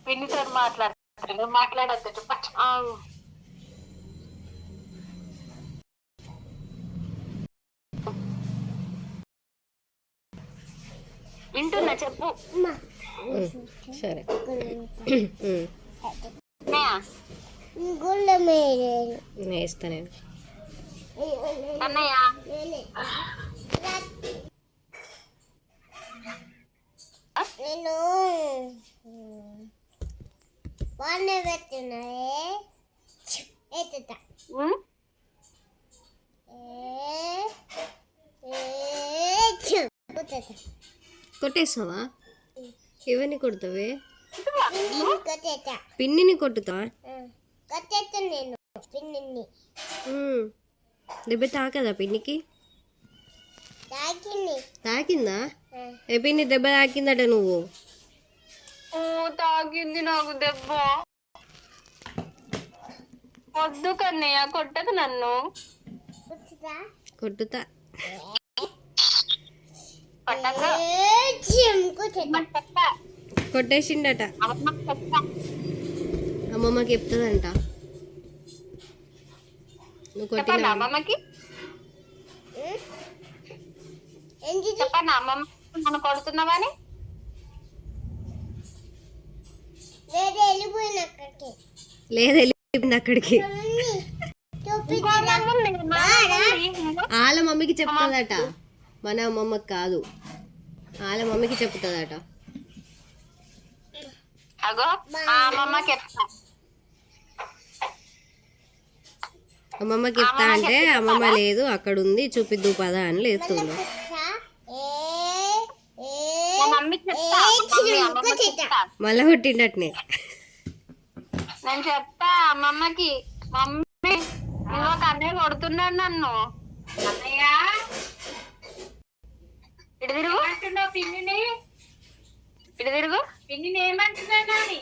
పిన్నితో మాట్లాడుతున్నాను మాట్లాడద్దు వింటున్నా చెప్పు సరే వేస్తా నేను అన్నయ్య నేను వాళ్ళ పెట్టినాయే ఎత్తుతా కొట్టేస్తావా? ఎవరిని కొడతావే? పిన్నిని కొట్టుతా. నేను పిన్నిని దెబ్బ తాకదా పిన్నికి? తాకిందా? ఏ పిన్ని దెబ్బ తాకిందట నువ్వు? తాకింది నాకు దెబ్బ. వద్దు కన్నయ్య కొట్టకు నన్ను. కొట్టుతా. కొట్టేసిండట. అమ్మమ్మకి చెప్తుందంట నువ్వు కొట్టిన. అమ్మమ్మకి చెప్పండి అమ్మమ్మ నన్ను కొడుతున్నావని. లేదు వెళ్ళిపోయింది అక్కడికి. వాళ్ళ మమ్మీకి చెప్తుందట, మన అమ్మమ్మకి కాదు, వాళ్ళ మమ్మీకి చెప్తుందట. అమ్మమ్మకి చెప్తా అంటే అమ్మమ్మ లేదు అక్కడ ఉంది చూపిద్దు పదా అని లేస్తుంది. మళ్ళా కొట్టిండటనే. నేను చెప్తా అమ్మమ్మకి, మమ్మీ నువ్వు ఒక అన్నయ్య కొడుతున్నాడు నన్ను. అన్నయ్య ఇటు తిరుగు అంటున్నావు పిన్నిని, ఇటు తిరుగు పిన్నిని ఏమంటున్నా నాని.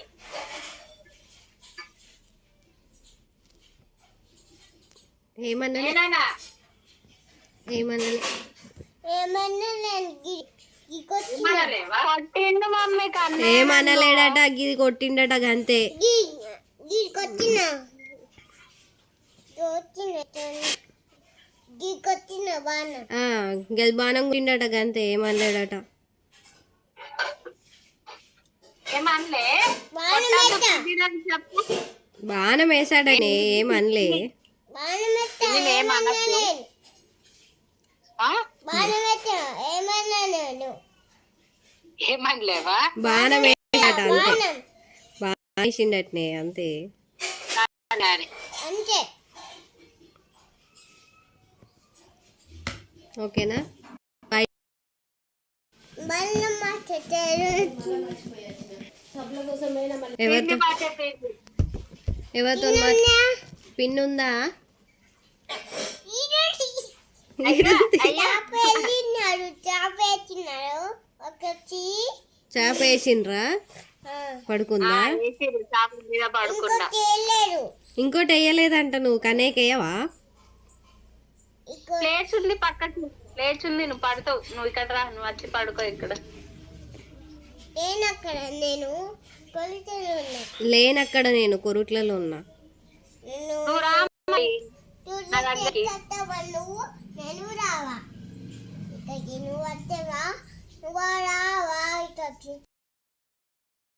ఏమనలేడట, గిది కొట్టిండట గంతే. గది బాణం కొట్టిండట గంతే, ఏమనలేడట. బాణం వేసాడని ఏమనలే. ఏమనలేవా? బాణం వేసాడట అంతే, బాణం వేసిండటనే అంతే. ఓకేనా? ఎవరితో పిన్ ఉందా? చాప వేసిండ్రా? పడుకుందా? ఇంకోటి వేయలేదంట. నువ్వు కనేకేయవా? ప్లేట్స్ ఉంది పక్కకి, ప్లేట్స్ ఉంది, నువ్వు పడతావు. నువ్వు ఇక్కడ రా, నువ్వు వచ్చి పడుకో ఇక్కడ. లేనక్కడ నేను కొరుట్లలో ఉన్నా. నువ్వు రా నువ్వు